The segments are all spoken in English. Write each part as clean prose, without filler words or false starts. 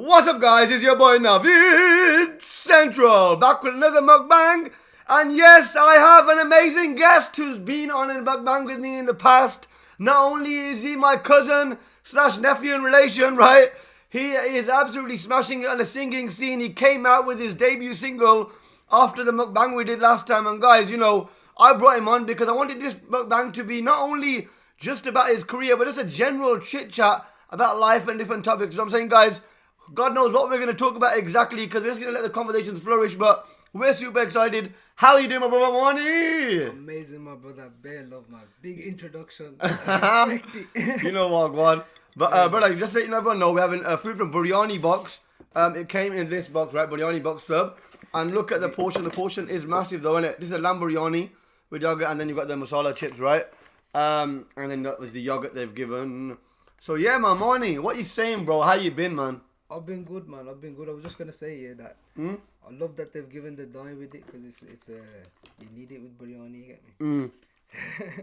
What's up, guys? It's your boy Navid Central, back with another mukbang. And yes, I have an amazing guest who's been on a mukbang with me in the past. Not only is he my cousin slash nephew in relation, right? He is absolutely smashing it on the singing scene. He came out with his debut single after the mukbang we did last time. And guys, you know, I brought him on because I wanted this mukbang to be not only just about his career, but just a general chit chat about life and different topics. You know what I'm saying, guys? God knows what we're going to talk about exactly, because we're just going to let the conversations flourish, but we're super excited. How are you doing, my brother Maani? Amazing, my brother. Bare love, man. Big introduction. You know what, God. But, brother, just so you know, everyone know, we're having food from Biryani box. It came in this box, right? Biryani box club. And look at the portion. The portion is massive, though, isn't it? This is a lamb biryani with yogurt, and then you've got the masala chips, right? And then that was the yogurt they've given. So, yeah, man, Maani, what you saying, bro? How you been, man? I've been good, man. I've been good. I was just gonna say, yeah, that I love that they've given the dye with it, because it's you need it with biryani. You get me?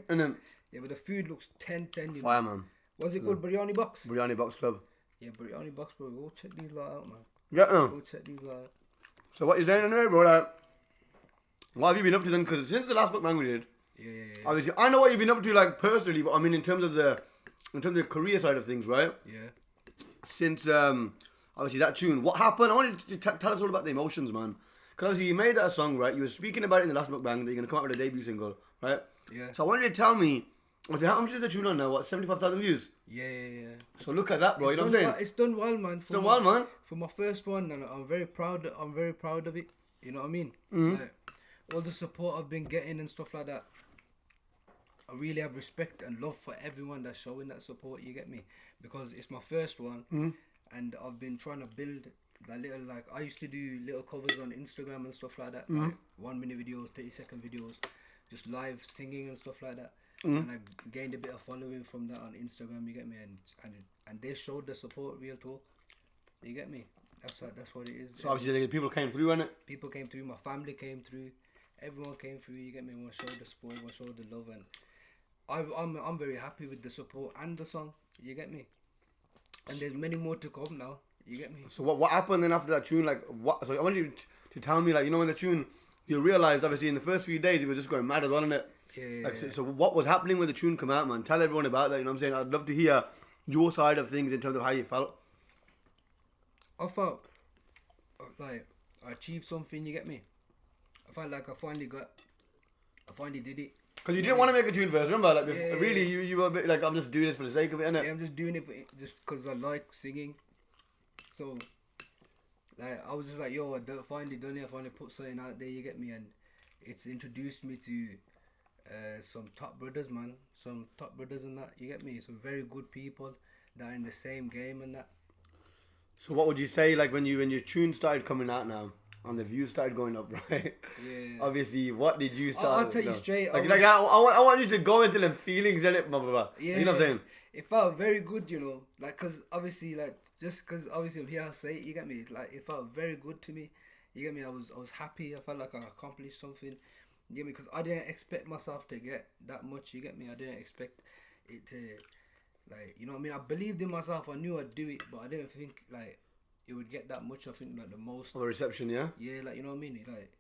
And then Yeah, but the food looks 10-10. You fire, know? man. What's it called? Biryani box. Biryani box club. Yeah, biryani box, bro. Go check these lot out, man. Yeah, Go check these lot out. So what you saying in there, bro? Like, what have you been up to then? Because since the last mukbang we did, Yeah. obviously I know what you've been up to, like personally, but I mean in terms of the career side of things, right? Yeah. Since obviously that tune, what happened? I wanted you to tell us all about the emotions, man. Because obviously you made that song, right? You were speaking about it in the last mukbang that you're gonna come out with a debut single, right? Yeah. So I wanted you to tell me, how much is the tune on now? What, 75,000 views? Yeah. So look at that, bro. You know what I'm saying? It's done well, man. It's done well, man. For my first one, and I'm very proud of it. You know what I mean? Like, all the support I've been getting and stuff like that. I really have respect and love for everyone that's showing that support. You get me? Because it's my first one, and I've been trying to build that little, like, I used to do little covers on Instagram and stuff like that, like 1 minute videos, 30-second videos, just live singing and stuff like that. And I gained a bit of following from that on Instagram. You get me? And they showed the support, real talk. You get me? That's what it is. So obviously the people came through, innit? People came through. My family came through. Everyone came through. You get me? Want to show the support, want to show the love, and I'm very happy with the support and the song. You get me? And there's many more to come now. You get me? So what happened then after that tune? Like what? So I want you to tell me, like, you know, when the tune, you realized obviously in the first few days it was just going mad, wasn't it? Yeah. Like, so what was happening when the tune came out, man? Tell everyone about that. You know what I'm saying? I'd love to hear your side of things in terms of how you felt. I felt like I achieved something. You get me? I felt like I finally did it. Because you didn't want to make a tune first, remember? Like, Yeah. really, you were a bit like, I'm just doing this for the sake of it, innit? Yeah, I'm just doing it just because I like singing. So, like, I was just like, yo, I finally done it. I finally put something out there. You get me? And it's introduced me to some top brothers, man. Some top brothers and that. You get me? Some very good people that are in the same game and that. So what would you say, like, when your tune started coming out now, and the views started going up, right? Yeah. Obviously, what did you start? I'll tell you straight. I want you to go into the feelings, innit, blah, blah, blah. Yeah. You know what I'm saying? It felt very good, you know. Like, because obviously, like, just because obviously I'm here, I say it, you get me? Like, it felt very good to me. You get me? I was happy. I felt like I accomplished something. You get me? Because I didn't expect myself to get that much. You get me? I didn't expect it to, like, you know what I mean? I believed in myself. I knew I'd do it, but I didn't think, like, it would get that much. I think, like, the most of a reception, yeah. Yeah, like, you know what I mean. Like,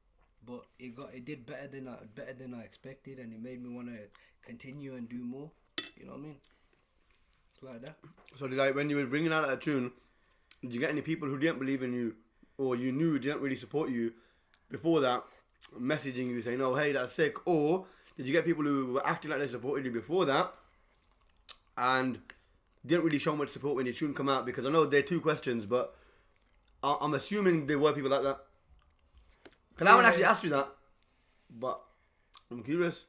but it did better than I expected, and it made me want to continue and do more. You know what I mean? It's like that. So did, like, when you were bringing out that tune, did you get any people who didn't believe in you, or you knew didn't really support you before that, messaging you saying, "Oh, hey, that's sick," or did you get people who were acting like they supported you before that, and didn't really show much support when your tune come out? Because I know they're two questions, but I'm assuming there were people like that. Because I haven't actually asked you that, but I'm curious.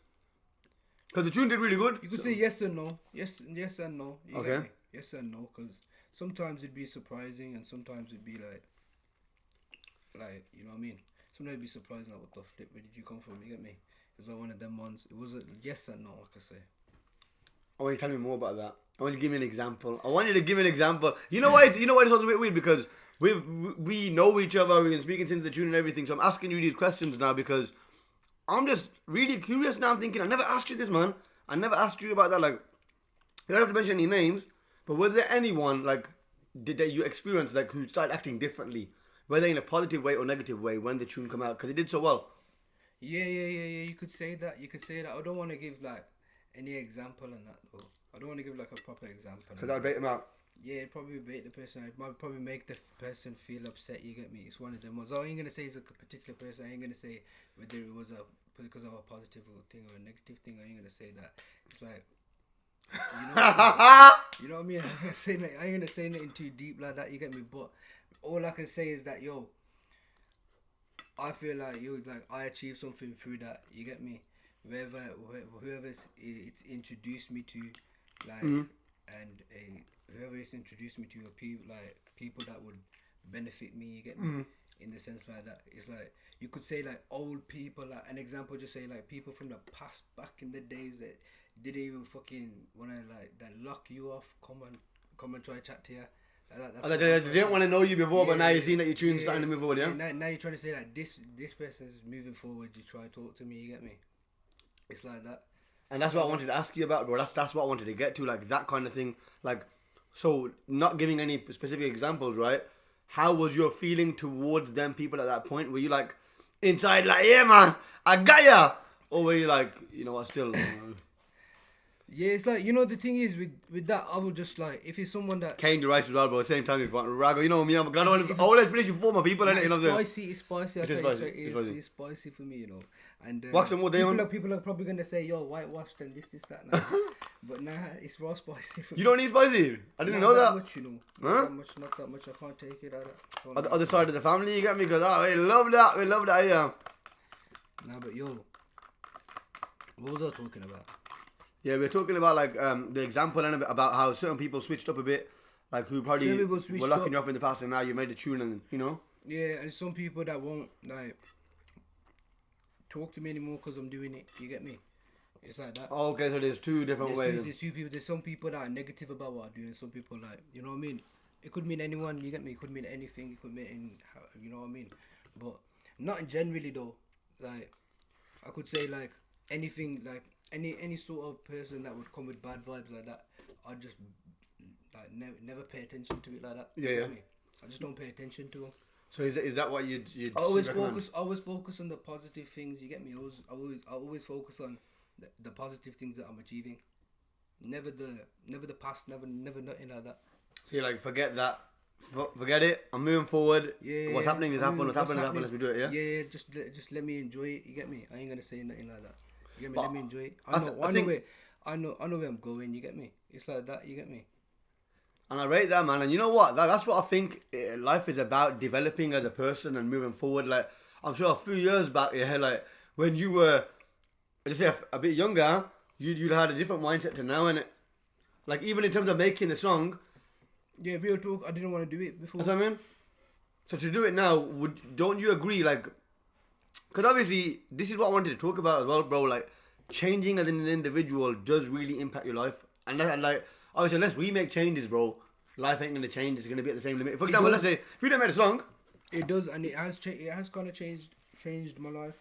Because the tune did really good. You could say yes and no. Yes and no. You Okay. get me? Yes and no. Because sometimes it'd be surprising, and sometimes it'd be like, you know what I mean? Sometimes it'd be surprising, like, what the flip, where did you come from? You get me? It was like one of them ones. It was a yes and no, I could say. I want you to tell me more about that. I want you to give me an example. You know why it's also a bit weird, because we know each other, we've been speaking since the tune and everything, so I'm asking you these questions now because I'm just really curious now. I'm thinking, I never asked you this, man. I never asked you about that. Like, you don't have to mention any names, but was there anyone, like, did that you experience like who started acting differently, whether in a positive way or negative way when the tune come out? Because it did so well. Yeah. You could say that. You could say that. I don't want to give like any example on that though. I don't want to give like a proper example. Because I'd bait him out. Yeah, it'd probably bait the person. It might probably make the person feel upset. You get me? It's one of them. So I ain't gonna say it's a particular person. I ain't gonna say whether it was because of a positive thing or a negative thing. I ain't gonna say that. It's like, you know what I mean? I ain't gonna say nothing too deep like that. You get me? But all I can say is that I feel like I achieved something through that. You get me? Whoever it's introduced me to, like, and whoever it's introduced me to people that would benefit me. You get me? In the sense like that, it's like you could say like old people. Like an example, just say like people from the past, back in the days that didn't even fucking wanna like that lock you off. Come and try to chat to you. They didn't want to know you before, but now you've seen that your tune's starting to move forward, yeah? Now you're trying to say that this person's moving forward. You try to talk to me. You get me? It's like that. And that's what I wanted to ask you about, bro. That's what I wanted to get to, like that kind of thing. Like, so not giving any specific examples, right? How was your feeling towards them people at that point? Were you like inside, like, yeah, man, I got ya? Or were you like, you know what, still? Yeah, it's like, the thing is with that, I would just like, if it's someone that... Cane the rice as well, bro. Same time if you want Rago, you know me, I'm gonna always finish before my people, innit? You know what I'm saying? It's spicy. It's spicy for me, And wax some more day on. People are probably gonna say, yo, whitewashed and this, that, nah. But nah, it's raw spicy for me. You don't need spicy? I didn't know that. Much, Huh? Not that much. I can't take it. On the other side of the family, you get me? Because, we love that, yeah. Nah, but yo, what was I talking about? Yeah, we're talking about like the example and about how certain people switched up a bit, like who probably were locking you off in the past, and now you made the tune, and you know. Yeah, and some people that won't like talk to me anymore because I'm doing it. You get me? It's like that. Oh, okay, so there's two different ways. There's two people. There's some people that are negative about what I do, and some people like, you know what I mean. It could mean anyone. You get me? It could mean anything. It could mean you know what I mean. But not generally though. Like I could say like anything like. Any sort of person that would come with bad vibes like that, I'd just like never pay attention to it like that. Yeah. I just don't pay attention to them. So is that what you'd always focus on the positive things. You get me? I always focus on the positive things that I'm achieving. Never the past. Never nothing like that. So you're like, forget that. Forget it. I'm moving forward. Yeah. What's happening is happening. What's happening is happening. Let's do it. Yeah. Yeah. Just let me enjoy it. You get me? I ain't gonna say nothing like that. You get me? Let me enjoy it. I know where I'm going. You get me? It's like that. You get me? And I rate that, man. And you know what? That's what I think life is about: developing as a person and moving forward. Like I'm sure a few years back, yeah, like when you were, let's say a bit younger, you'd had a different mindset to now, and like even in terms of making the song. Yeah, real talk. I didn't want to do it before. That's what I mean. So to do it now, don't you agree? Like. Because obviously, this is what I wanted to talk about as well, bro. Like, changing as an individual does really impact your life. And like, obviously, unless we make changes, bro, life ain't going to change. It's going to be at the same limit. For example, let's say, if you don't make a song. It does, and it has kind of changed my life.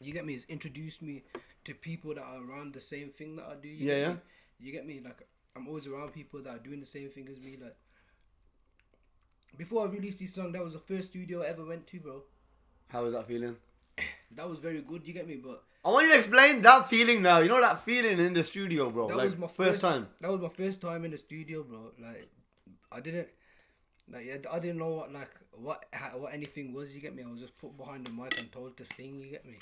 You get me? It's introduced me to people that are around the same thing that I do. You get me? Like, I'm always around people that are doing the same thing as me. Like, before I released this song, that was the first studio I ever went to, bro. How was that feeling? That was very good, you get me? But I want you to explain that feeling now. You know that feeling in the studio, bro? That like, was my first time. That was my first time in the studio, bro. Like, I didn't know what anything was, you get me? I was just put behind the mic and told to sing, you get me?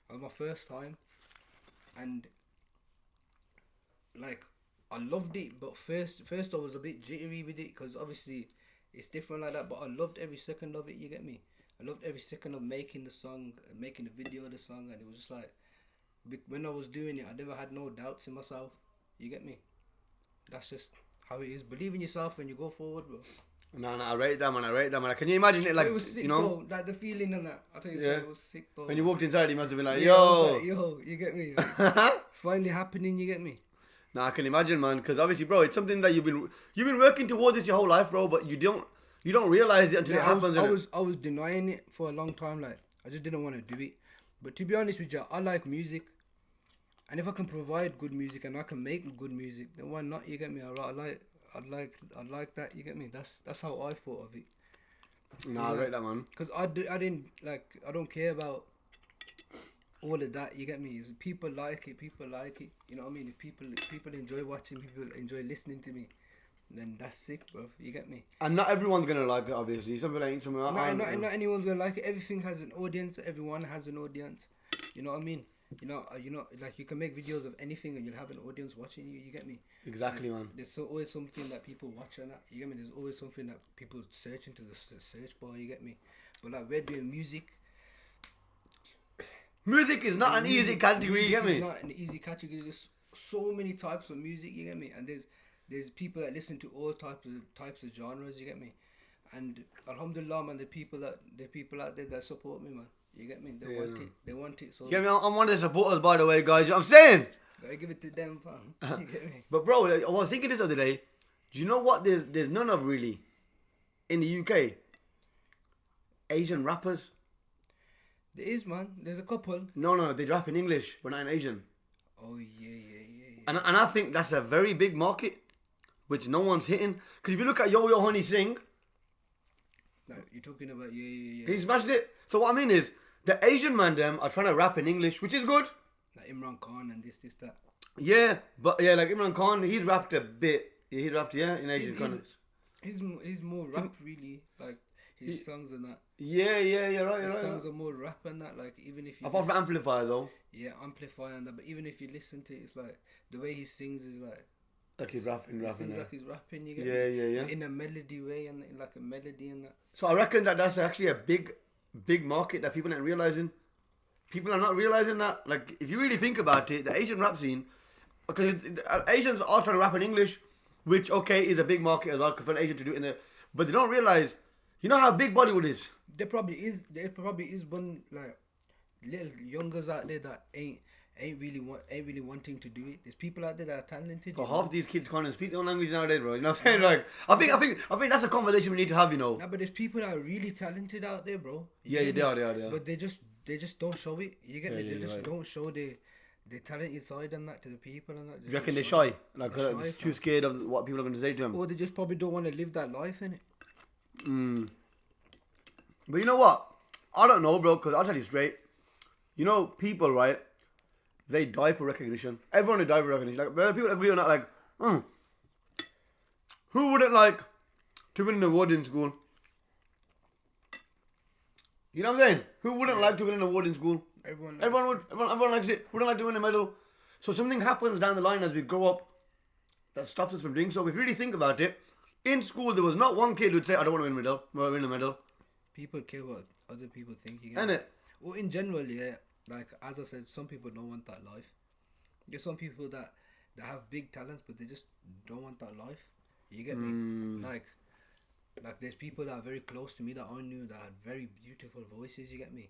It was my first time. And, like, I loved it, but first I was a bit jittery with it, because obviously it's different like that, but I loved every second of it, you get me? I loved every second of making the song, making the video of the song, and it was just like, when I was doing it, I never had no doubts in myself. You get me? That's just how it is. Believe in yourself when you go forward, bro. No, I rate that, man. Can you imagine it, like, it was sick, you know? Bro. Like, the feeling and that. I tell you, it was sick, bro. When you walked inside, you must have been like, yo. You get me? Like, finally happening, you get me? Nah, I can imagine, man, because obviously, bro, it's something that you've been working towards it your whole life, bro, but you don't realize it until it happens. I was denying it for a long time. Like, I just didn't want to do it. But to be honest with you, I like music, and if I can provide good music and I can make good music, then why not? You get me? I I'd like that. You get me? That's how I thought of it. Nah, I rate that, man. Because I didn't like. I don't care about all of that. You get me? If people like it. People like it. You know what I mean? If people enjoy watching, people enjoy listening to me, then that's sick, bro. You get me? And not everyone's gonna like it, obviously. Some people ain't. Some people aren't. Not anyone's gonna like it. Everything has an audience. Everyone has an audience. You know what I mean? You know, like you can make videos of anything and you'll have an audience watching you. You get me? Exactly, like, man. There's always something that people watch and that. You get me? There's always something that people search into the search bar. You get me? But like we're doing music. Music is not an easy category. You get me? Not an easy category. There's so many types of music. You get me? And there's people that listen to all types of genres. You get me? And alhamdulillah, man, the people out there that support me, man. You get me? They want it. They want it. So you get me? I'm one of the supporters, by the way, guys. You know what I'm saying? Gotta give it to them, fam. You get me? But bro, I was thinking this other day. Do you know what? There's none of really in the UK. Asian rappers. There is, man. There's a couple. No, they rap in English, but not in Asian. Oh yeah. And I think that's a very big market, which no one's hitting. Because if you look at Yo Honey Singh, No, you're talking about yeah. he smashed it. So what I mean is, the Asian man them are trying to rap in English, which is good. Like Imran Khan and this, that. Yeah, but yeah, like Imran Khan, he's rapped a bit. He rapped, in Asian context. He's more rap really, like his songs and that. Yeah, you're right. His songs are more rap and that, like even if you apart from Amplifier though. Yeah, Amplifier and that, but even if you listen to it, it's like the way he sings is like he's rapping. He sings like he's rapping. You get yeah. Like in a melody way and in like a melody and that. So I reckon that's actually a big market that people aren't realizing. People are not realizing that. Like if you really think about it, the Asian rap scene, because Asians are trying to rap in English, which is a big market as well for an Asian to do it in there, but they don't realize. You know how big Bollywood is. There probably is one like little youngers out there that ain't really wanting to do it. There's people out there that are talented. But half these kids can't even speak their own language nowadays, bro. You know what I'm saying? Like, I think that's a conversation we need to have. You know. Nah, but there's people that are really talented out there, bro. They are. But they just don't show it. You get me? They just right. don't show the talented side and that to the people and that. You reckon they're shy? Like, they're too scared of what people are going to say to them? Or they just probably don't want to live that life, innit? But you know what? I don't know, bro, because I'll tell you straight. You know, people, right? They die for recognition. Everyone will die for recognition. Like, whether people agree or not, like, who wouldn't like to win an award in school? You know what I'm saying? Who wouldn't like to win an award in school? Everyone would. Everyone likes it. Wouldn't like to win a medal. So something happens down the line as we grow up that stops us from doing so. If you really think about it, in school there was not one kid who would say, I don't want to win a medal. People care what other people think. Innit? Well, in general, yeah. Like, as I said, some people don't want that life. There's some people that have big talents, but they just don't want that life. You get me? Like there's people that are very close to me that I knew that had very beautiful voices. You get me?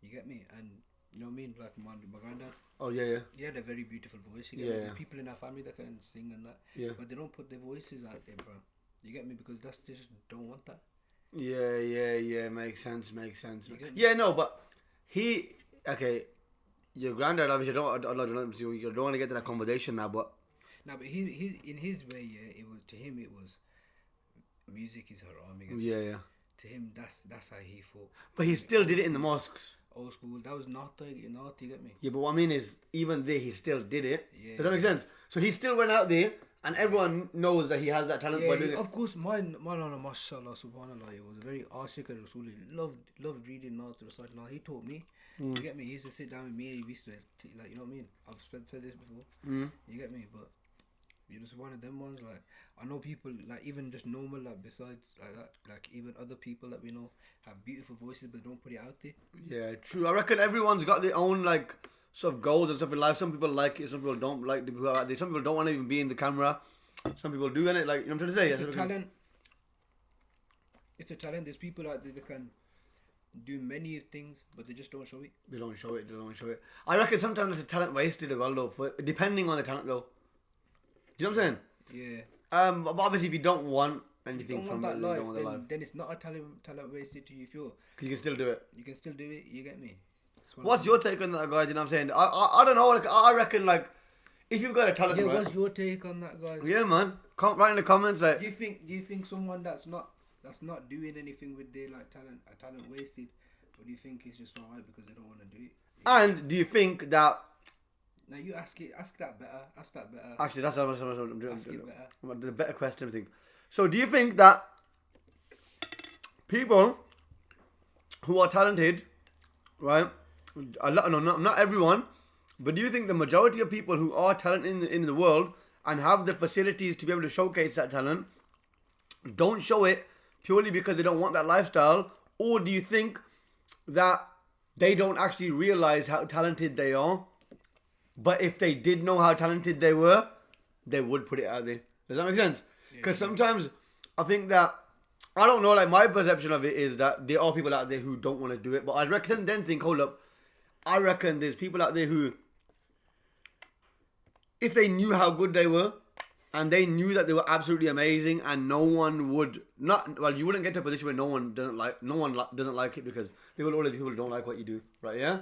And you know what I mean? Like my granddad. Oh yeah. He had a very beautiful voice. You get me? There's people in our family that can sing and that. Yeah. But they don't put their voices out there, bro. You get me? Because they just don't want that. Yeah. Makes sense. Yeah, no, but your granddad obviously don't want to get to that conversation now, but. Nah, but he in his way, yeah, it was music is haram. Yeah. To him, that's how he thought. But he still did it in the mosques. Old school. That was not you get me? Yeah, but what I mean is, even there, he still did it. Yeah. Does that make sense? So he still went out there, and everyone knows that he has that talent. Yeah, of course, mine, mashallah, subhanallah, it was very ashik and Rasuli. Loved reading Naat Rasul. He taught me. You get me? He used to sit down with me. He used to, like, you know what I mean? I've said this before. You get me? But you're just one of them ones. Like, I know people, like, even just normal, like, besides like that, like, even other people that we know have beautiful voices but don't put it out there. Yeah, true. I reckon everyone's got their own, like, sort of goals and stuff in life. Some people like it, some people don't like the people out there. Some people don't want to even be in the camera. Some people do, innit? Like, you know what I'm trying to say? It's a talent. It's a talent. There's people out there that can do many things, but they just don't show it. They don't show it. I reckon sometimes it's a talent wasted as well, though, depending on the talent, though. Do you know what I'm saying? Yeah. But obviously, if you don't want anything from that it, life, you don't want the life. then it's not a talent wasted to you. If you're, because you can still do it. You can still do it. You get me? What's your take on that, guys? You know what I'm saying? I don't know. Like, I reckon, like, if you've got a talent, Yeah, right? what's your take on that, guys? Yeah, man. Write in the comments like. Do you think someone that's not doing anything with their like talent wasted, or do you think it's just alright because they don't want to do it? And do you think that? Now you ask that better. Actually, that's what I'm doing. Ask it better. The better question, I think. So, do you think that people who are talented, right? Not everyone, but do you think the majority of people who are talented in the world and have the facilities to be able to showcase that talent don't show it purely because they don't want that lifestyle? Or do you think that they don't actually realize how talented they are, but if they did know how talented they were, they would put it out there? Does that make sense? Because sometimes I think that, I don't know, like my perception of it is that there are people out there who don't want to do it, but I reckon then think, hold up, I reckon there's people out there who, if they knew how good they were, and they knew that they were absolutely amazing, and no one would not. Well, you wouldn't get to a position where no one doesn't like it, because there will always be people who don't like what you do, right? Yeah.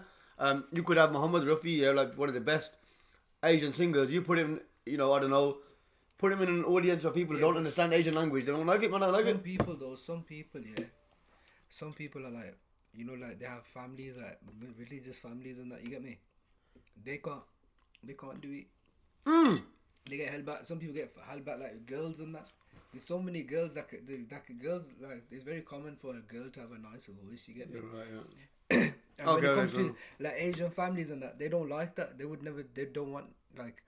You could have Muhammad Rafi, yeah, like one of the best Asian singers. You put him, I don't know, put him in an audience of people who don't understand Asian language. They don't like it, man. I like it. Some people are like, like they have families, like religious families and that. You get me? They can't do it. They get held back. Some people get held back like girls and that. There's so many girls girls, like, it's very common for a girl to have a nicer voice. You get me? Right, yeah. And when it comes to like Asian families and that, they don't like that. They don't want, like,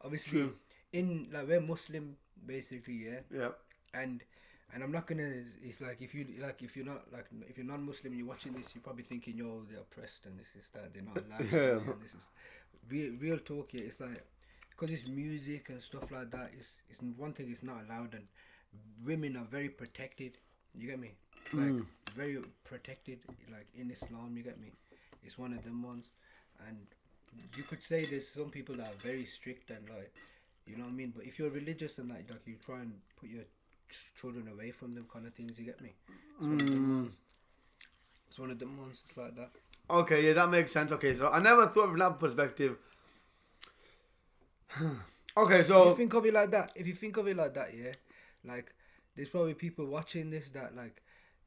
obviously. True. In like, we're Muslim basically, yeah. Yeah. And I'm not gonna. It's like if you're non-Muslim and you're watching this, you're probably thinking, yo, they're oppressed and this is that, they're not allowed. Yeah. And this is real talk. Yeah, it's like, because it's music and stuff like that. It's one thing. It's not allowed, and women are very protected. You get me? Like, very protected. Like in Islam, you get me? It's one of them ones, and you could say there's some people that are very strict and like, you know what I mean. But if you're religious and that, like, you try and put your children away from them kind of things. You get me? It's one of them ones. It's like that. Okay, yeah, that makes sense. Okay, so I never thought from that perspective. Okay, so if you think of it like that, yeah, like, there's probably people watching this that, like,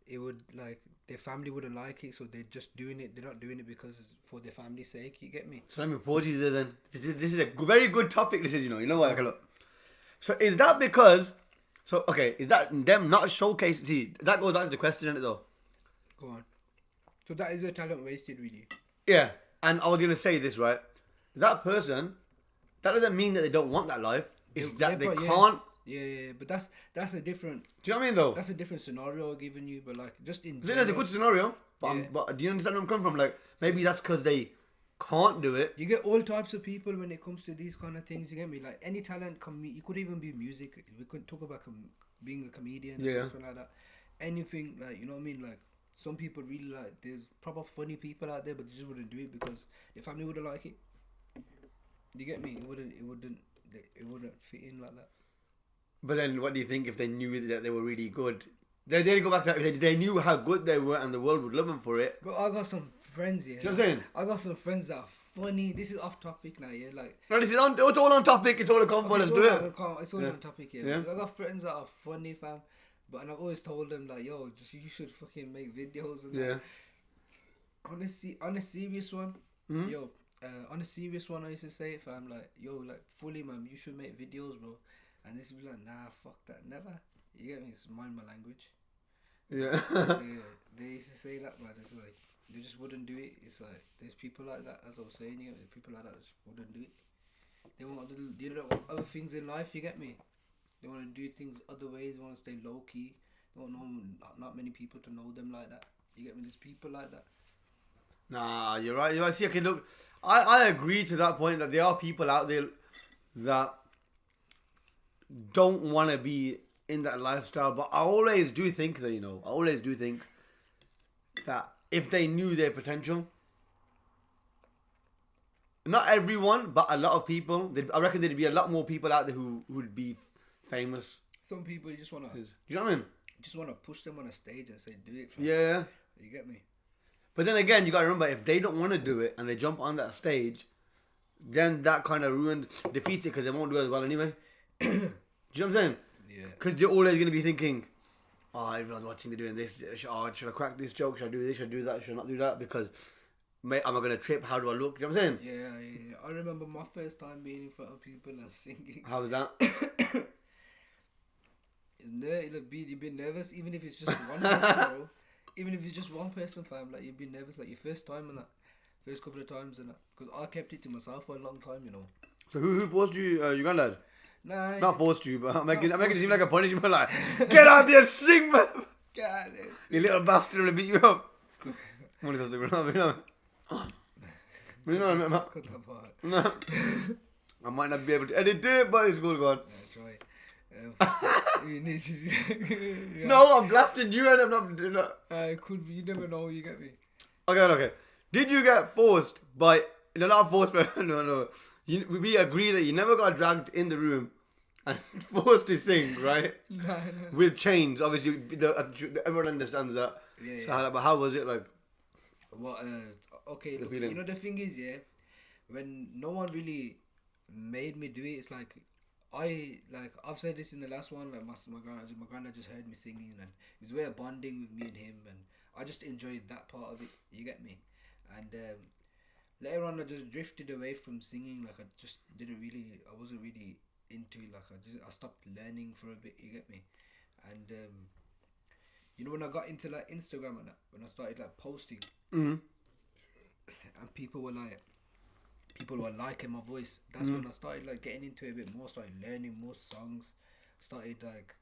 it would, like, their family wouldn't like it, so they're just doing it. They're not doing it because it's for their family's sake. You get me? So let me pause you there then. This is a very good topic. This is, you know what? Look. So is that because? So okay, is that them not showcasing? See, that goes back to the question, isn't it, though? Go on. So that is a talent wasted, really. Yeah, and I was gonna say this, right? That person, that doesn't mean that they don't want that life. It's that they can't. Yeah, but that's a different. Do you know what I mean, though? That's a different scenario given you, but like, just in. It's a good scenario, but, Yeah. but do you understand where I'm coming from? Like, maybe that's because they can't do it. You get all types of people when it comes to these kind of things. You get me? Like, any talent, you could even be music. We could talk about being a comedian, or something like that. Anything, like, you know what I mean? Like, some people really, like, there's proper funny people out there, but they just wouldn't do it because their family wouldn't like it. You get me? It wouldn't fit in like that. But then, what do you think if they knew that they were really good? They go back to that. They knew how good they were, and the world would love them for it. But I got some friends here. Do you know what I'm saying? I got some friends that are funny. This is off topic now, yeah. Like, No, this is it's all on topic. It's all a combo. Let's do it. It's all on topic, yeah. I got friends that are funny, fam. But I've always told them, like, yo, you should fucking make videos and that. On a serious one, on a serious one, I used to say, fam, like, yo, like, fully, man, you should make videos, bro. And this would be like, nah, fuck that, never. You get me? It's mind my language. Yeah. They used to say that, man. It's like, they just wouldn't do it. It's like, there's people like that, as I was saying, you get me? People like that just wouldn't do it. They want other things in life, you get me? They want to do things other ways. They want to stay low key. They don't know not many people to know them like that. You get me? There's people like that. Nah, you're right. You see, okay, look, I agree to that point that there are people out there that don't want to be in that lifestyle. But I always do think that, that if they knew their potential, not everyone, but a lot of people, I reckon there'd be a lot more people out there who would be famous. Some people, you just want to... Do you know what I mean? Just want to push them on a stage and say, do it. Yeah. You get me? But then again, you got to remember, if they don't want to do it and they jump on that stage, then that kind of defeats it because they won't do as well anyway. Do you know what I'm saying? Yeah. Because you're always going to be thinking, oh, everyone's watching, they're doing this. Oh, should I crack this joke? Should I do this? Should I do that? Should I not do that? Because, mate, am I going to trip? How do I look? You know what I'm saying? Yeah. I remember my first time being in front of people and singing. How was that? You've been nervous, even if it's just one person, bro. Even if it's just one person, fam, like you've been nervous, like your first time and that, first couple of times and that. Because I kept it to myself for a long time, you know. So who forced you, Uganda? Nah, Not forced you, but I'm making it seem like a punishment. Like, get out there, sing, man. God, You little bastard, I'm gonna beat you up. What is that? You know, no. I might not be able to edit it, but it's good, go on. Yeah, try. Yeah. No, I'm blasting you and I'm not doing that. It could be, you never know, you get me. Okay. Did you get forced by, no, not forced, but no. We agree that you never got dragged in the room and forced to sing, right? No. With chains, obviously, everyone understands that. Yeah. So, but how was it like? Well, okay, look, feeling? you know the thing is, yeah, when no one really made me do it, it's like, I've said this in the last one, like my granddad just heard me singing and it was a way of bonding with me and him, and I just enjoyed that part of it, you get me? And later on I just drifted away from singing, like I wasn't really into it, like I stopped learning for a bit, you get me? And you know, when I got into like Instagram and that, when I started like posting, and people were liking my voice. That's when I started like getting into it a bit more. Started learning more songs. Started like,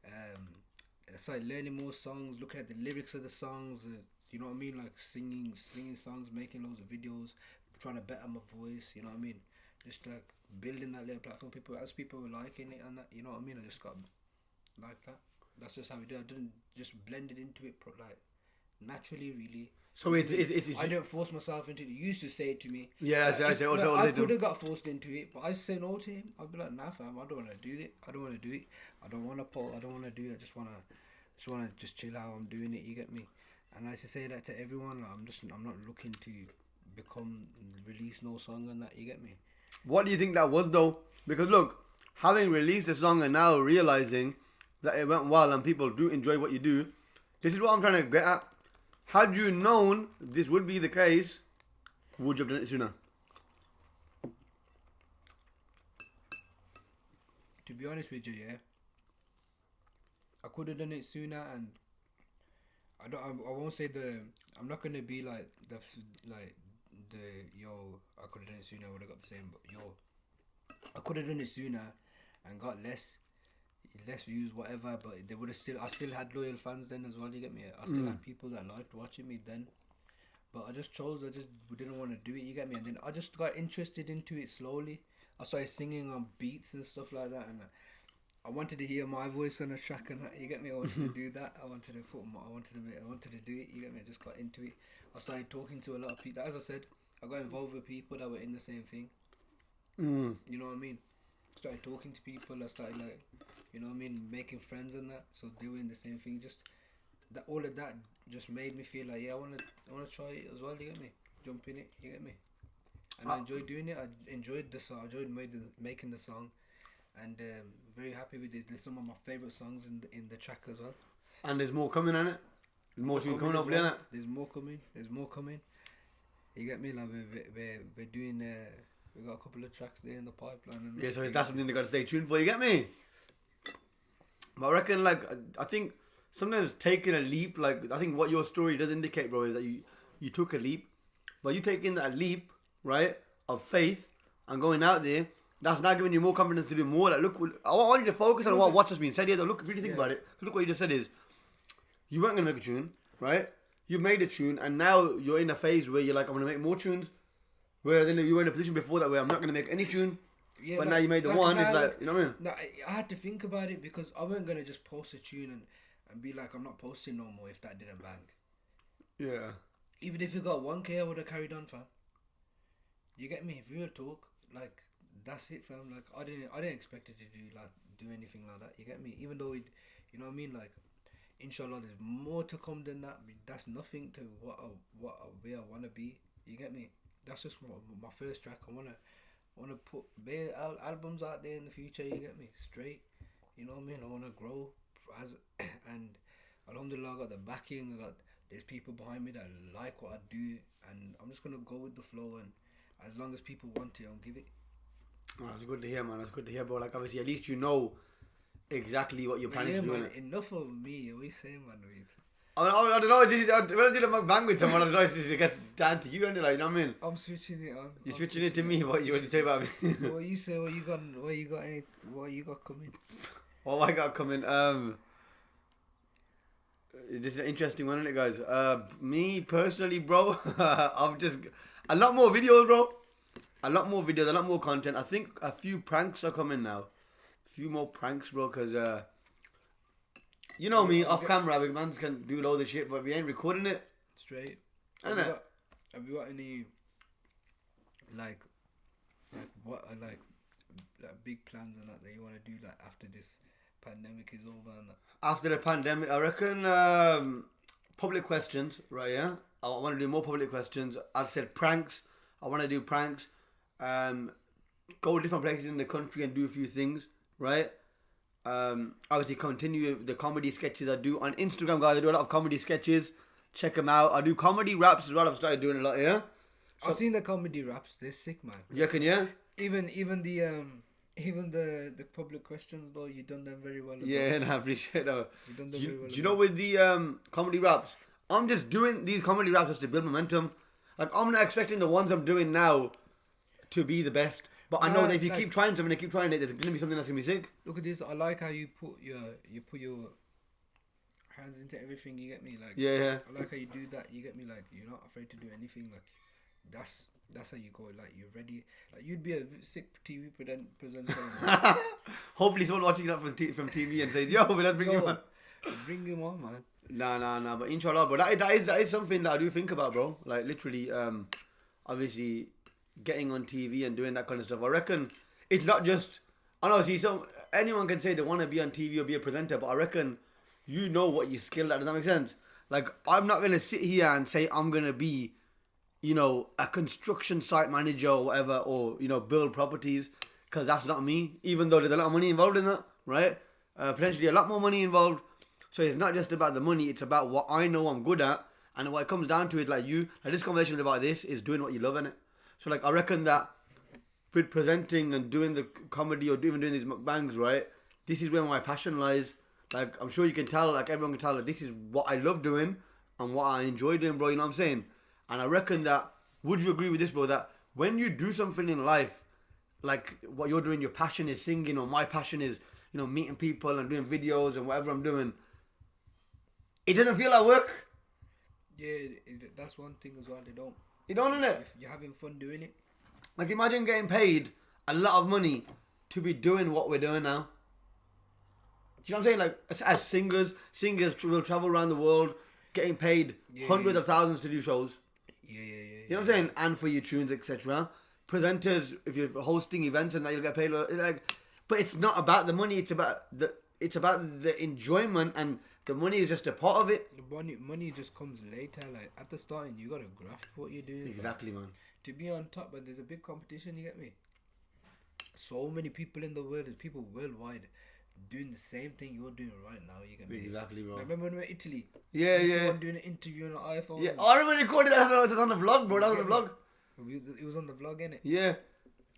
I started learning more songs, looking at the lyrics of the songs. You know what I mean? Like singing songs, making loads of videos, trying to better my voice. You know what I mean? Just like building that little platform. People were liking it and that. You know what I mean? I just got like that. That's just how we did. I didn't just blend it into it like naturally, really. So it's I didn't force myself into it. You used to say it to me. Yeah, like, I could have got forced into it, but I say no to him. I'd be like, nah, fam, I don't want to do it. I don't want to do it. I don't want to pull. I don't want to do it. I just want to chill how I'm doing it. You get me? And I used to say that to everyone. Like, I'm not looking to release no song and that. You get me? What do you think that was though? Because look, having released a song and now realizing that it went well and people do enjoy what you do, this is what I'm trying to get at. Had you known this would be the case, would you have done it sooner? To be honest with you, yeah, I could have done it sooner, and I won't say I'm not gonna be like I could have done it sooner, I would have got the same, but I could have done it sooner and got less views, whatever, but I still had loyal fans then as well, you get me? I still had people that liked watching me then, but I just didn't want to do it, you get me? And then I just got interested into it slowly. I started singing on beats and stuff like that, and I wanted to hear my voice on a track and that, you get me? I wanted to do that. I wanted to do it, you get me? I just got into it. I started talking to a lot of people. As I said, I got involved with people that were in the same thing. You know what I mean? Started talking to people. I started like, you know what I mean, making friends and that. So they were in the same thing. Just that, all of that just made me feel like, yeah, I wanna try it as well. You get me? Jump in it. You get me? And I enjoyed doing it. I enjoyed the song. I enjoyed making the song, and very happy with it. There's some of my favorite songs in the track as well. And there's more coming on it. There's more coming up, isn't it? There's more coming. You get me? Like we're doing. We got a couple of tracks there in the pipeline. And yeah, so that's something they got to stay tuned for. You get me? But I reckon, like, I think sometimes taking a leap, like, I think what your story does indicate, bro, is that you took a leap, but you taking that leap, right, of faith and going out there. That's now giving you more confidence to do more. Like, look, I want you to focus on what's just been said here. Though, look, really think about it. So look what you just said is, you weren't gonna make a tune, right? You made a tune, and now you're in a phase where you're like, I'm gonna make more tunes. Where then you were in a position before that where I'm not gonna make any tune. Yeah, but now you made the one. It's like, you know what I mean? No, I had to think about it because I wasn't gonna just post a tune and be like, I'm not posting no more if that didn't bang. Yeah. Even if it got 1K, I would have carried on, fam. You get me? If we were to talk, like, that's it, fam. Like, I didn't expect it to do anything like that. You get me? Even though it, you know what I mean? Like, inshallah, there's more to come than that. That's nothing to where I want to be. You get me? that's just my first track. I wanna put bare albums out there in the future. You get me straight. You know what I mean? I wanna grow as and alhamdulillah, I got the backing. There's people behind me that like what I do, and I'm just gonna go with the flow. And as long as people want it, I'll give it. Oh, that's good to hear, man. That's good to hear, bro. Like, obviously, at least you know exactly what you're planning to do. Man, enough of me. What you saying, man? I don't know. When I do the mukbang with someone, I don't know. It gets down to you, and like, you know what I mean? I'm switching it on. You're switching it to me. What you say about me? So what you say? What you got coming? What I got coming? This is an interesting one, isn't it, guys? Me personally, bro, I've just a lot more videos, bro. A lot more videos, a lot more content. I think a few pranks are coming now. A few more pranks, bro, because you know me, off camera, big man can do loads of shit, but we ain't recording it. Straight. Have you got any like big plans and that you want to do like after this pandemic is over and that? After the pandemic, I reckon public questions, right? Yeah, I want to do more public questions. I said pranks. I want to do pranks. Go different places in the country and do a few things, right? Obviously continue the comedy sketches I do on Instagram, guys. I do a lot of comedy sketches. Check them out. I do comedy raps as well. I've started doing a lot, yeah. So, I've seen the comedy raps. They're sick, man. You reckon, yeah? Even the public questions though, you done them very well. Yeah, and I appreciate that. You done them very well. Do you know with the comedy raps, I'm just doing these comedy raps just to build momentum. Like, I'm not expecting the ones I'm doing now to be the best. But I know that if you keep trying something and keep trying it, there's going to be something that's going to be sick. Look at this. I like how you put your hands into everything. You get me? Like, yeah. I like how you do that. You get me? Like, you're not afraid to do anything. Like, that's how you go. Like, you're ready. Like, you'd be a sick TV presenter. Hopefully someone watching that from TV and says, yo, let's bring him on. Bring him on, man. Nah. But inshallah, but that is something that I do think about, bro. Like, literally, obviously getting on TV and doing that kind of stuff. I reckon it's not just, I know, see, anyone can say they want to be on TV or be a presenter, but I reckon you know what you're skilled at. Does that make sense? Like, I'm not going to sit here and say I'm going to be, you know, a construction site manager or whatever, or, you know, build properties, because that's not me, even though there's a lot of money involved in that, right? Potentially a lot more money involved. So it's not just about the money, it's about what I know I'm good at. And what it comes down to is, like, this conversation about this is doing what you love in it. So, like, I reckon that with presenting and doing the comedy or even doing these mukbangs, right, this is where my passion lies. Like, I'm sure you can tell, like, everyone can tell that this is what I love doing and what I enjoy doing, bro, you know what I'm saying? And I reckon that, would you agree with this, bro, that when you do something in life, like what you're doing, your passion is singing, or my passion is, you know, meeting people and doing videos and whatever I'm doing, it doesn't feel like work. Yeah, that's one thing as well, they don't. You don't, innit? If you're having fun doing it. Like, imagine getting paid a lot of money to be doing what we're doing now. Do you know what I'm saying? Like, as singers will travel around the world, getting paid hundreds of thousands to do shows. Yeah. You know what I'm saying? And for your tunes, etc. Presenters, if you're hosting events and that, you'll get paid. Like, but it's not about the money. It's about the enjoyment, and the money is just a part of it. The money just comes later. Like, at the starting, you gotta graft for what you're doing. Exactly, man. To be on top, but there's a big competition. You get me? So many people in the world, there's people worldwide doing the same thing you're doing right now. You get me? Exactly, bro. I remember when we were in Italy. Yeah. Someone doing an interview on an iPhone. Yeah, I remember recording that. It was on the vlog, bro. That was on the vlog. It was on the vlog, innit? Yeah.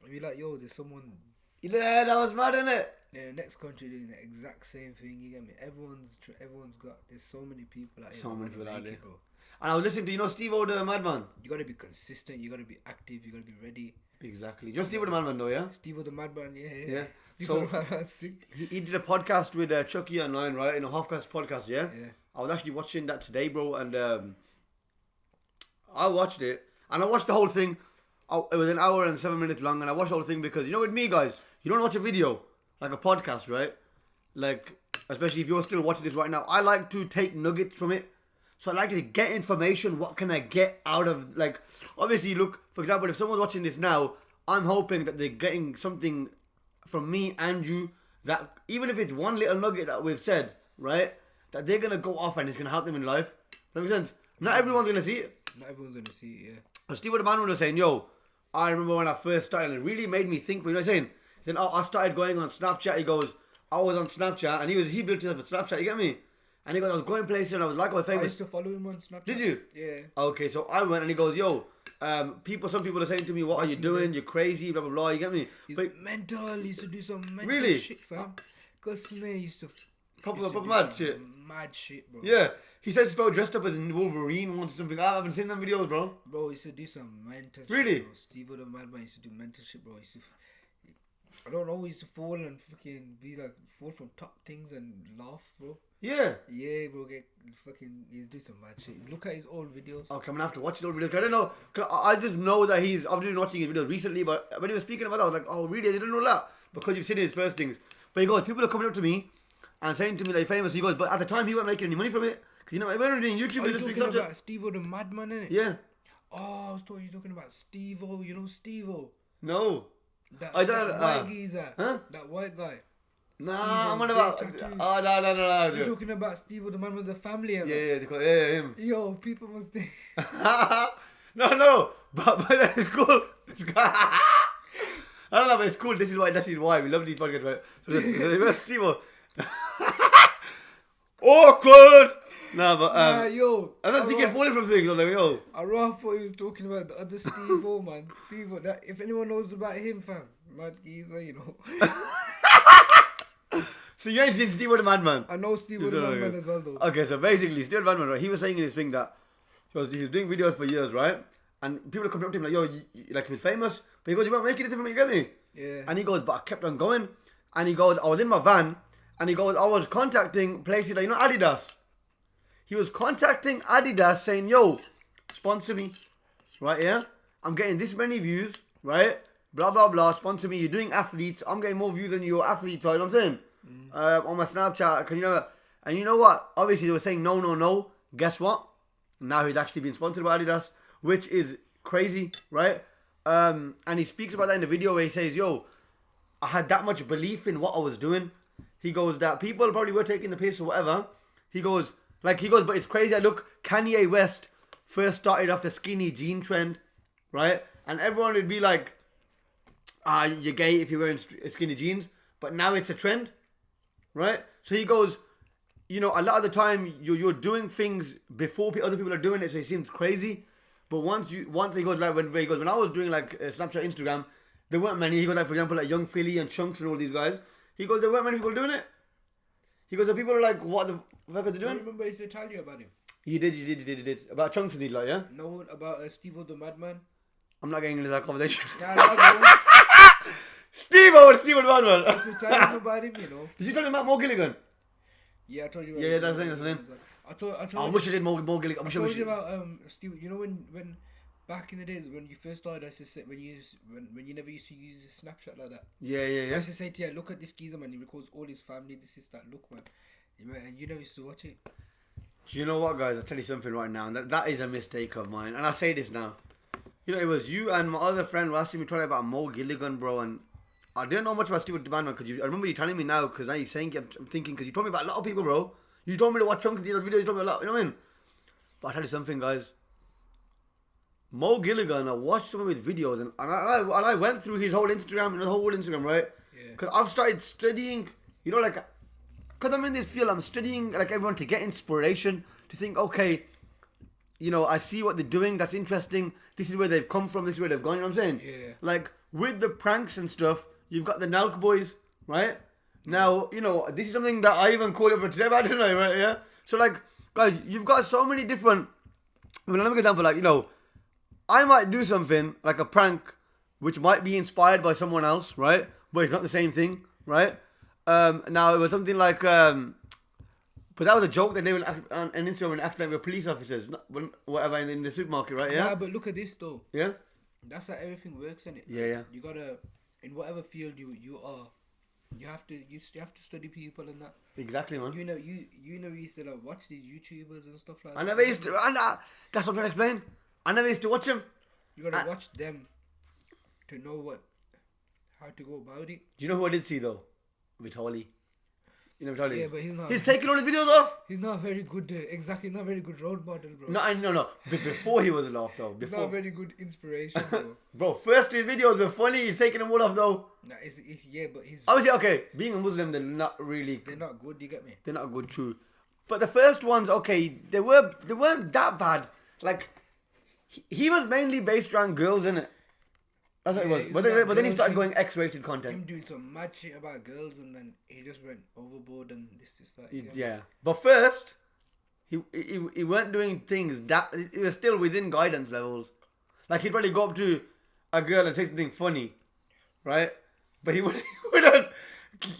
And we like, yo, there's someone. Yeah, that was mad, innit? Yeah, next country doing the exact same thing. You get me? Everyone's got. There's so many people out here. So many people out there, bro. And I was listening to, you know, Steve-O the Madman. You gotta be consistent. You gotta be active. You gotta be ready. Exactly. Just Steve-O the Madman, though, yeah. Steve-O the Madman, yeah. Steve-O the Madman, sick. He did a podcast with Chucky online, right? In a half-cast podcast, yeah. Yeah. I was actually watching that today, bro, and I watched it, and I watched the whole thing. It was an hour and 7 minutes long, and I watched the whole thing because, you know, with me, guys, you don't watch a video like a podcast, right? Like, especially if you're still watching this right now, I like to take nuggets from it. So I like to get information. What can I get out of, like, obviously, look, for example, if someone's watching this now, I'm hoping that they're getting something from me and you, that even if it's one little nugget that we've said, right, that they're going to go off and it's going to help them in life. Does that make sense? Not everyone's going to see it. Not everyone's gonna see it, yeah. So Steve the man was saying, yo, I remember when I first started, it really made me think, you know what I'm saying? Then I started going on Snapchat. He goes, I was on Snapchat, and he built himself a Snapchat, you get me? And he goes, I was going places, and I was like, I was I famous. used to follow him on Snapchat. Did you? Yeah. Okay, so I went, and he goes, yo, some people are saying to me, what are you doing? You're crazy, blah, blah, blah, you get me? He's But mental. He used to do some mental Really? shit, fam. Cause man used to proper do mad some shit. Mad shit, bro. Yeah, he says he felt dressed up as Wolverine once or something. I haven't seen them videos, bro. Bro, he used to do some mental Really? shit. Bro. Steve the Madman used to do mental shit, bro. He used to, I don't know, he used to fall and fucking fall from top things and laugh, bro. Yeah. Yeah, bro, he's do some mad shit. Look at his old videos. Okay, I'm gonna have to watch his old videos. 'Cause I don't know. 'Cause I just know that he's. I've been watching his videos recently, but when he was speaking about that, I was like, oh, really? I didn't know that because you've seen his first things. But he goes, people are coming up to me and saying to me that he's famous. He goes, but at the time he wasn't making any money from it. Cause you know, when we're doing YouTube, Are you just talking about Steve-O the Madman, innit? Yeah. Oh, I was talking you talking about Steve-O. You know Steve-O? No. That don't. white geezer. Huh? That white guy. Nah, I'm on Steve-O, about. big tattoos. Oh no. You're talking about Steve-O the man with the family. Yeah, him. Yo, people must think. No, but it's cool. I don't know, but it's cool. This is why we love these podcasts, right? So Steve-O. Awkward. No, but yo. I was thinking falling from things. I was like, yo. I thought he was talking about the other Steve-O, man. Steve-O, that if anyone knows about him, fam, mad geezer, you know. So you ain't seen Steve the Madman? I know Steve-O the Madman as well, though. Okay, so basically, Steve the Madman, right? He was saying in his thing that he's doing videos for years, right? And people are coming up to him like, yo, like he was famous, but he goes, you won't make it from me, you get me? Yeah. And he goes, but I kept on going. And he goes, I was in my van, and he goes, I was contacting places like, you know, Adidas. He was contacting Adidas saying, yo, sponsor me, right, yeah? I'm getting this many views, right? Blah, blah, blah, sponsor me. You're doing athletes. I'm getting more views than your athletes, you know what I'm saying? On my Snapchat, can you know? And you know what? Obviously, they were saying no. Guess what? Now he's actually been sponsored by Adidas, which is crazy, right? And he speaks about that in the video where he says, yo, I had that much belief in what I was doing. He goes, that people probably were taking the piss or whatever. He goes, but it's crazy. Look, Kanye West first started off the skinny jean trend, right? And everyone would be like, you're gay if you're wearing skinny jeans. But now it's a trend, right? So he goes, you know, a lot of the time you're doing things before other people are doing it, so it seems crazy. But once he goes like when I was doing like Snapchat, Instagram, there weren't many. He goes like, for example, like Young Philly and Chunks and all these guys. He goes, there weren't many people doing it. He goes, the people are like, what the fuck are they doing? I remember I used to tell you about him. You did. About Chunks and these like, yeah? No, about Steve-O the Madman. I'm not getting into that conversation. Yeah, I know. Steve-O the Madman. I used to tell him about him, you know. Did you tell him about Mo Gilligan? Yeah, I told you about Yeah, him. that's the name. I told I wish I did Mo Gilligan. I told you about Steve. You know when back in the days when you first started, I used to say when you never used to use a Snapchat like that. Yeah. I used to say to you, look at this geezer, man. He records all his family. This is that. Look, man. And you never used to watch it. Do you know what, guys? I'll tell you something right now. That is a mistake of mine, and I say this now. You know, it was you and my other friend were asking me talking about Mo Gilligan, bro, and I didn't know much about Steve the Madman because I remember you telling me now because now you're saying I'm thinking because you told me about a lot of people, bro. You told me to watch chunks of the other videos. You told me a lot. You know what I mean? But I'll tell you something, guys. Mo Gilligan, I watched some of his videos and I went through his whole Instagram, right? Yeah. Because I've started studying, you know, like, because I'm in this field, I'm studying like everyone to get inspiration, to think, okay, you know, I see what they're doing, that's interesting, this is where they've come from, this is where they've gone, you know what I'm saying? Yeah. Like, with the pranks and stuff, you've got the Nalk boys, right? Now, you know, this is something that I even called over today about, didn't I, right? Yeah? So, like, guys, you've got so many different, I mean, let me give an example, like, you know, I might do something, like a prank, which might be inspired by someone else, right? But it's not the same thing, right? Now, it was something like, but that was a joke that they were on Instagram and acting like we're police officers, whatever, in the supermarket, right? Yeah? Yeah, but look at this, though. Yeah? That's how everything works, isn't it? Yeah. You gotta, in whatever field you are, you have to study people and that. Exactly, man. You know, you used to like watch these YouTubers and stuff like that. I never used to, that's what I'm trying to explain. I never used to watch them. You gotta watch them to know how to go about it. Do you know who I did see, though? Vitali. You never told Yeah, him. but he's not. He's taking all his videos off. He's not very good. Exactly, not very good role model, bro. No. But before he wasn't off though. He's not Before, very good inspiration, bro. bro. First his videos were funny. He's taking them all off though. Nah, yeah, but he's. Obviously, okay. Being a Muslim, they're not really. They're not good. You get me? They're not good, true. But the first ones, okay, they weren't that bad. Like, he was mainly based around girls, innit? That's what it was. Yeah, But then he girls, started going X-rated Him content. doing some mad shit about girls, and then he just went overboard and this, that. you get me? Yeah. But first, he weren't doing things that it was still within guidance levels. Like he'd probably go up to a girl and say something funny, right? But he wouldn't,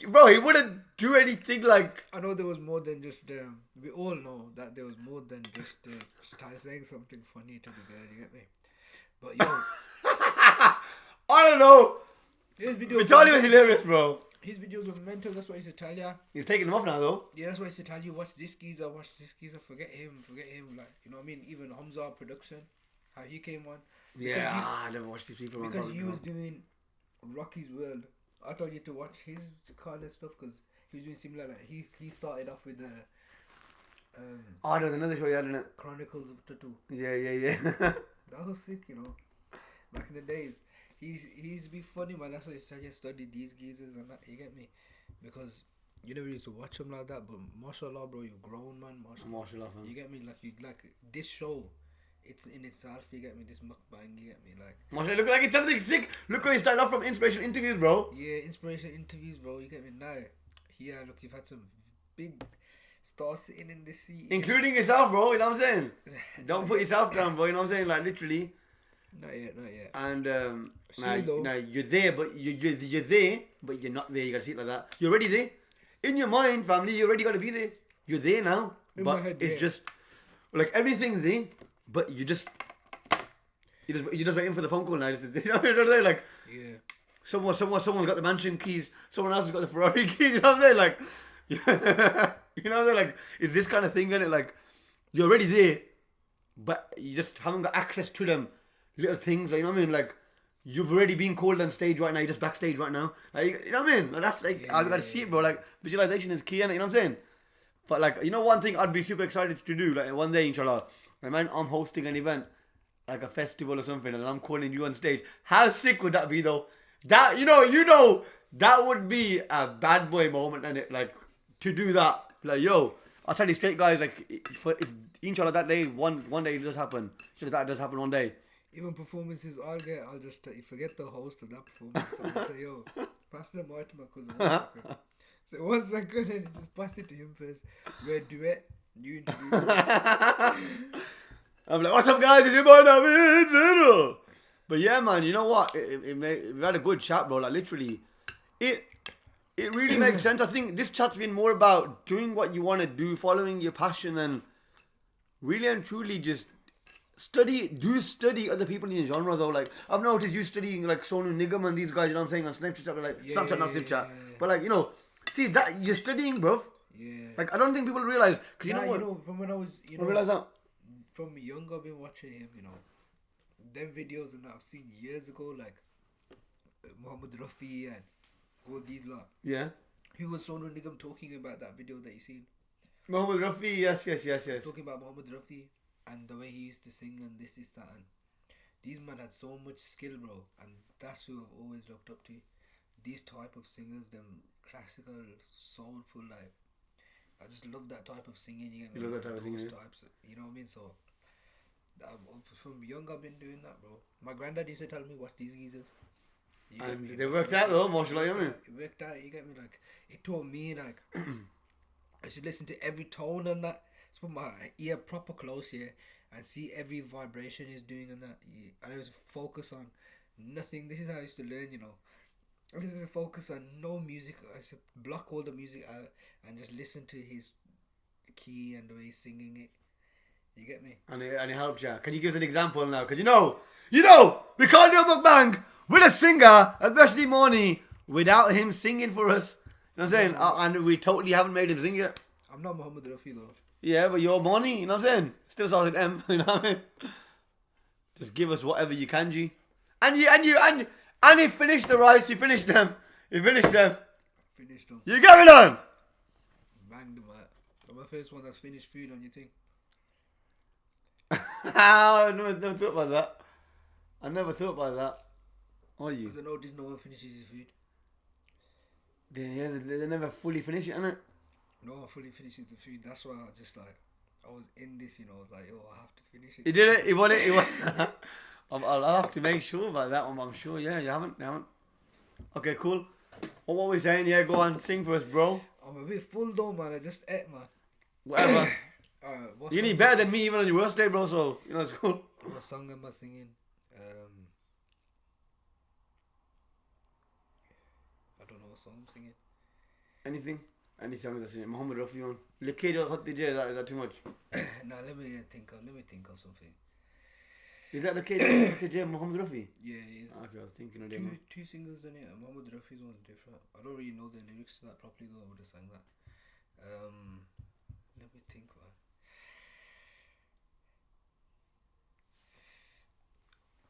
bro. He wouldn't do anything like. I know there was more than just. We all know that there was more than just saying something funny to the girl. You get me? But yo, I don't know. his videos. Vitaly was hilarious, bro. His videos were mental. That's why he's Italian. He's taking them off now, though. Yeah, that's why he's Italian. Watch this geezer. Forget him. Like, you know what I mean? Even Hamza production, how he came on. Yeah, I never watched these people. Because he was doing Rocky's World. I told you to watch his kind of stuff because he was doing similar. Like he started off with the Oh, there's another show you had in it. Chronicles of Tattoo. Yeah. That was sick, you know. Back in the days, he's be funny, man. That's why he studied these geezers and that. You get me? Because you never used to watch him like that. But mashallah, bro, you've grown, man. Mashallah, man. You get me? Like this show. It's in itself, you get me? This mukbang, you get me? Like, Mashallah, look like it's something sick. Look how he started off from inspirational interviews, bro. yeah, inspiration interviews, bro. You get me? Now, here, look, you've had some big stars sitting in the seat. Including yourself, bro. You know what I'm saying? Don't put yourself down, bro. You know what I'm saying? Like, literally. Not yet. And Soon, now you're there, but you're there, but you're not there. You gotta see it like that. You're already there. In your mind, family, you already gotta be there. You're there now, In but my head, it's yeah. just like everything's there, but you're just waiting for the phone call now. You know what I'm saying? Like Yeah. someone's got the mansion keys, someone else has got the Ferrari keys. You know what I'm saying? Like, you know what I'm saying? Like, it's this kind of thing, isn't it? Like, you're already there, but you just haven't got access to them little things. Like, you know what I mean? Like, you've already been called on stage right now. You're just backstage right now. Like, you know what I mean? Like, that's like I gotta see it, bro. Like, visualization is key, innit? You know what I'm saying? But like, you know, one thing I'd be super excited to do, like one day, inshallah, man, I'm hosting an event, like a festival or something, and I'm calling you on stage. How sick would that be, though? That you know, that would be a bad boy moment, and it like to do that. Like, yo, I'll tell you straight, guys. Like, if inshallah that day, one day it does happen. Inshallah that does happen one day. Even performances, I'll just forget the host of that performance. I'll say, yo, pass the mic to my cousin 1 second. So 1 second and just pass it to him first. We're duet. You interview. I'm like, what's up, guys? It's your boy Navid. But yeah, man, you know what? We had a good chat, bro. Like, literally, it really makes sense. I think this chat's been more about doing what you want to do, following your passion, and really and truly just study other people in your genre, though. Like, I've noticed you studying like Sonu Nigam and these guys, you know what I'm saying, on Snapchat, like Snapchat, not Snapchat. Yeah. But like, you know, see that you're studying, bro. Yeah. Like, I don't think people realize, because you know what? From when I was, I realize that. from young, I've been watching him, you know, them videos and I've seen years ago, like Muhammad Rafi and all these lot. Yeah. Who was Sonu Nigam talking about that video that you seen? Muhammad Rafi, yes. Talking about Muhammad Rafi and the way he used to sing and this, that, and these men had so much skill, bro, and that's who I've always looked up to. These type of singers, them classical, soulful, like, I just love that type of singing. You get me? You love that type of singing, yeah? Types, you know what I mean? So, from young, I've been doing that, bro. My granddad used to tell me, watch these geezers. You get me? And they worked out, though, mashallah, you know what I mean? It worked out, you get me? Like, it taught me, like, I should listen to every tone and that. Just put my ear proper close here and see every vibration he's doing and that. And I just focus on nothing. This is how I used to learn, you know. I just focus on no music. I should block all the music out and just listen to his key and the way he's singing it. You get me? And it helped you. Can you give us an example now? Because you know, we can't do a mukbang with a singer, especially Maani, without him singing for us. You know what I'm saying? And we totally haven't made him sing yet. I'm not Muhammad Rafi though. Yeah, but you're Maani, you know what I'm saying? Still starts with M, you know what I mean? Just give us whatever you can, G. And he finished the rice, he finished them. Finished them. You get it on! banged, but my first one that's finished food on your thing. I never thought about that. I never thought about that. Are you? Because I noticed no one finishes his food. They never fully finish it, innit? No one fully finishes the food. That's why I just like, I was in this, you know, I was like, yo, I have to finish it. You did it? You won it? You won. I'll have to make sure about that one, I'm sure. Yeah, you haven't. Okay, cool. What were we saying? Yeah, go on, sing for us, bro. I'm a bit full though, man. I just ate, man. Whatever. What You song need better than me even on your worst day, bro, so, you know, it's cool. What song am I singing? I don't know what song I'm singing. Anything? Any song that's in Muhammad Rafi on. Likado Khat Dijay, is that too much? Nah, let me think of something. Is that Likado Khat Dijay Muhammad Rafi? Yeah, it is. Okay, I was thinking of them. Two singles in it. Muhammad Rafi's one's different. I don't really know the lyrics to that properly though. I would have sang that. Let me think, man.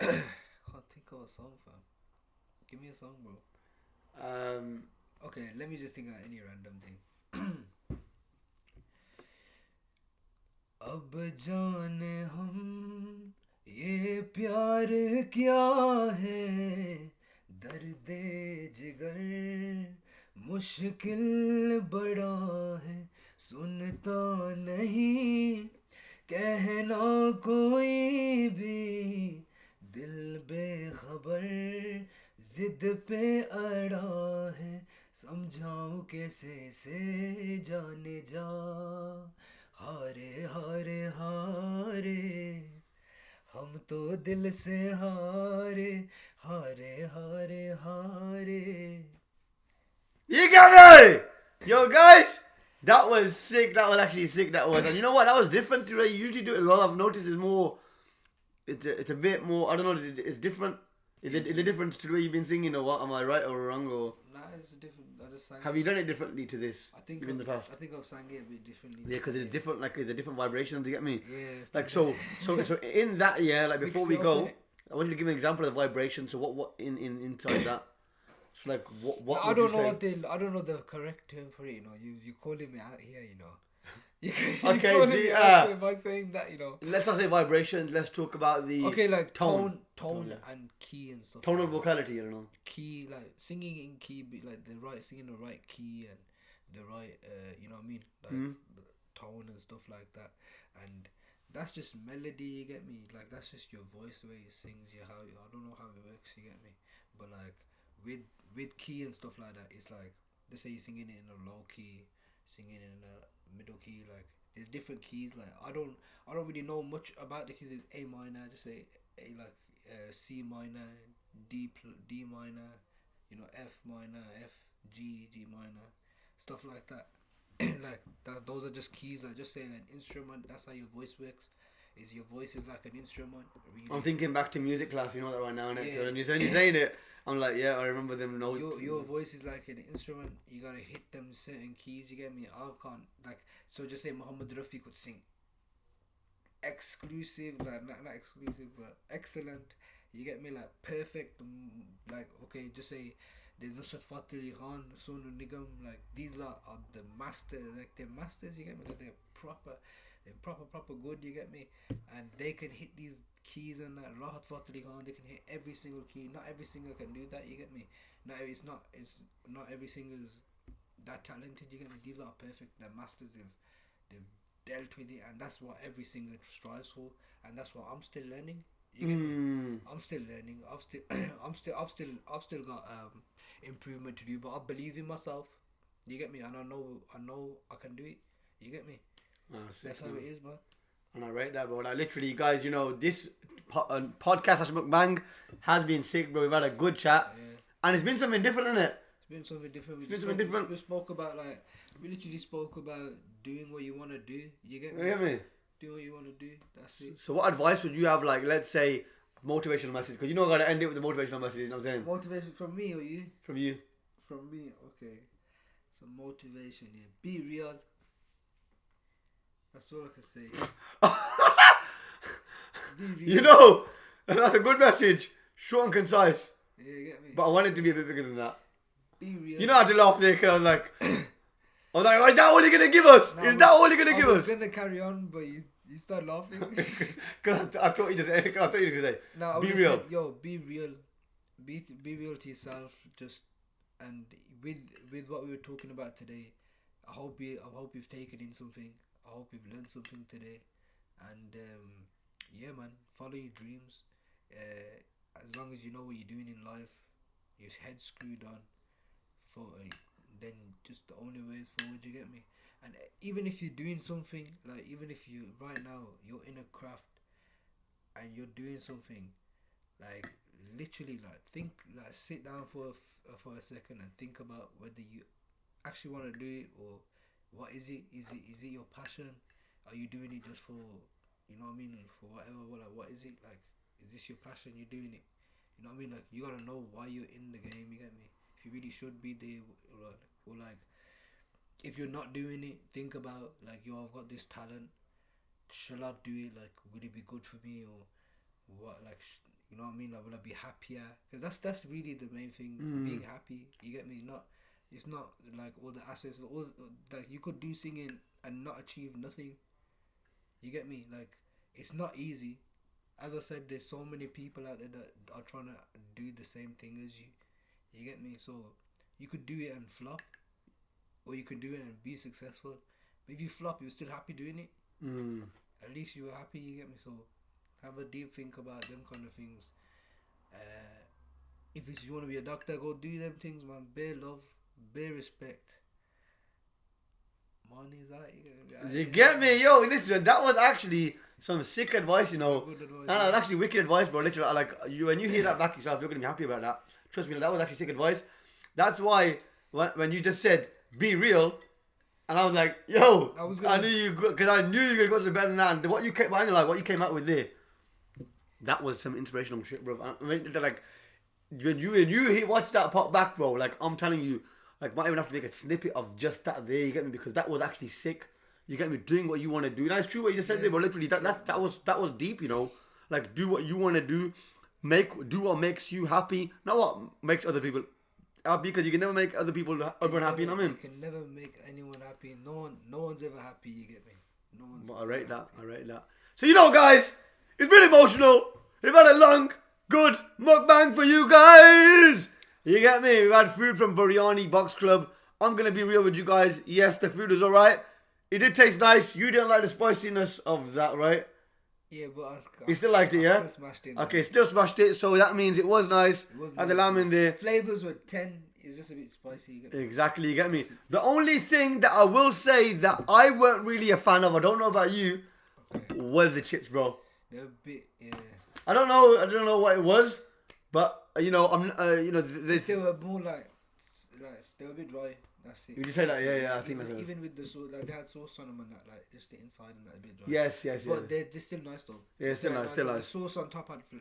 Can't think of a song, fam. Give me a song, bro. Okay, let me just think of any random thing. अब जाने हम ये प्यार क्या है दर्द जिगर मुश्किल बड़ा है सुनता नहीं कहना कोई भी दिल बेखबर जिद पे अड़ा है समझाऊं कैसे से जाने जा हारे हारे हारे हम तो दिल से हारे हारे हारे हारे. You got me! Yo, guys, that was sick. That was actually sick. That was, and you know what? That was different to what you usually do as well. I've noticed it's more. It's a bit more. I don't know. It's different. Is it different to the way you've been singing, or what? Am I right or wrong? Or Nah, it's different. I just sang. have you done it differently to this? I think in the past. I think I've sang it a bit differently. Yeah, because it's different. Like it's a different vibration. Do you get me? Yeah. It's Like so in that, yeah. Like before Mix we it up, go, innit? I want you to give me an example of vibration. So what in inside that? So like what? I would don't you know say? I don't know the correct term for it. You know, you calling me out here. You know. You Okay, calling me out by saying that. You know. Let's not say vibrations. Let's talk about the Okay, like tone tone and key and stuff. tonal like that. vocality. I don't know. Key, like singing in key, like singing the right key and the right, you know what I mean, like tone and stuff like that. And that's just melody. You get me? Like that's just your voice the way it sings. I don't know how it works. You get me? But like with key and stuff like that, it's like let's say you're singing it in a low key, singing in a middle key. Like there's different keys. Like I don't really know much about the keys. It's A minor, just say A, like C minor, D minor, you know, F minor, F G minor, stuff like that. Like that, those are just keys. Like just say an instrument. That's how your voice works. Is your voice is like an instrument. Really. I'm thinking back to music class. You know that right now, innit? Yeah. And you're saying it. I'm like, yeah, I remember them notes. Your voice is like an instrument. You gotta hit them certain keys. You get me? I can't like. So just say Muhammad Rafi could sing. Exclusive, like not exclusive, but excellent. You get me? Like perfect. Like okay, just say there's Nusrat Fateh Khan, Sonu Nigam. Like these are the masters. Like they're masters. You get me? Like they're proper good. You get me? And they can hit these keys and that. Rahat Fateh Khan, they can hit every single key. Not every single can do that. You get me? No, it's not every singer's that talented. You get me? These are perfect. They're masters. They've dealt with it, and that's what every singer strives for, and that's what I'm still learning. You get me? I'm still learning. I've still got improvement to do, but I believe in myself. You get me? And I know I can do it. You get me? That's how it is, man. And I rate that, bro. Like literally, guys, you know, this podcast at Mukbang has been sick, bro. We've had a good chat, and it's been something different, isn't it? It's been something different. We spoke about we literally spoke about doing what you want to do. You get me? You get me? Do what you want to do. That's it. So what advice would you have, like, let's say, motivational message? Because you know I got to end it with a motivational message, you know what I'm saying? Motivation from me or you? From you. From me, okay. So motivation, yeah. Be real. That's all I can say. Be real. You know, that's a good message. Short and concise. Yeah, you get me? But I want it to be a bit bigger than that. Be real. You know how to laugh there, because I was like... I was like, is that all you're going to give us? Nah, Is that all you're going to give I was us? going to carry on, but you start laughing. Because I thought you just say, No, I be would've real. said, yo, be real. Be real to yourself. Just, and with what we were talking about today, I hope you've taken in something. I hope you've learned something today. And yeah, man, follow your dreams. As long as you know what you're doing in life, your head screwed on, then just the only way is forward. You get me? And even if you're doing something, like even if you right now you're in a craft and you're doing something, like literally, like think, like sit down for a second and think about whether you actually want to do it, or what is it? Is it your passion? Are you doing it just for, you know what I mean, for whatever? What is it like? Is this your passion? You're doing it. You know what I mean? Like you gotta know why you're in the game. You get me? If you really should be there, or like if you're not doing it, think about like, yo, I've got this talent. Shall I do it? Like, will it be good for me, or what? Like, you know what I mean? Like, will I be happier? Because that's really the main thing. Being happy. You get me? It's not like all the assets. Like you could do singing and not achieve nothing. You get me? Like, it's not easy. As I said, there's so many people out there that are trying to do the same thing as you. You get me? So you could do it and flop, or you could do it and be successful. But if you flop, you're still happy doing it. At least you were happy. You get me? So have a deep think about them kind of things. If you want to be a doctor, go do them things, man. Bare love, bare respect. Maani, is that? You get me? Yo, listen, that was actually some sick advice, you know. Good advice, No, that's actually wicked advice, bro. Literally, like, when you hear that back yourself, you're going to be happy about that. Trust me, that was actually sick advice. That's why, when you just said, be real, and I was like, yo, I knew you, because I knew you were going to go to better than that. And what you came out with there, that was some inspirational shit, bro. I mean, like, when you watch that pop back, bro, like, I'm telling you, like, might even have to make a snippet of just that there, you get me? Because that was actually sick. You get me? Doing what you want to do. And that's true what you just said there, but literally, that was deep, you know? Like, do what you want to do. Do what makes you happy. Not what makes other people happy, because you can never make everyone happy, you know what I mean? You can never make anyone happy. No one's ever happy, you get me? No one's But I rate that. So, you know, guys, it's been emotional. We've had a long, good mukbang for you guys. You get me? We've had food from Biryani Box Club. I'm going to be real with you guys. Yes, the food is alright. It did taste nice. You didn't like the spiciness of that, right? Yeah, but you still liked it, yeah? Still smashed it. Okay, still smashed it. So that means it was nice. Had the lamb in there. Flavors were 10. It's just a bit spicy. You get me? Exactly, you get me? The only thing that I will say that I weren't really a fan of, I don't know about you, was the chips, bro. They're a bit, yeah. I don't know what it was, but you know, they were more like they were a bit dry. That's it. You just say that, yeah. I think that's even with the sauce, like they had sauce on them and that, like just the inside and that a bit dry. Yes. But they're still nice though. Yeah, still nice. The sauce on top is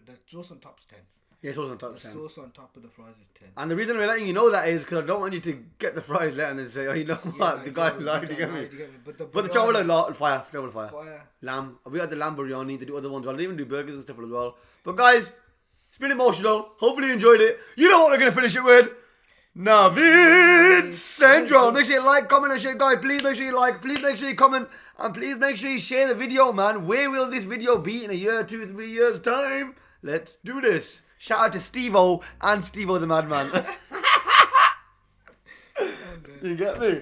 10. Yeah, sauce on top is 10. The sauce on top of the fries is 10. And the reason we're letting you know that is because I don't want you to get the fries later and then say, oh, you know what, the guy lied, you get me? But the chocolate fire. Lamb. We got the lamb biryani. They do other ones. They even do burgers and stuff as well. But guys, it's been emotional. Hopefully you enjoyed it. You know what we're going to finish it with? Navid Central. Make sure you like, comment and share, guys. Please make sure you like. Please make sure you comment. And please make sure you share the video, man. Where will this video be in a year, 2, 3 years time? Let's do this. Shout out to Steve-O and Steve-O the Madman. You get me?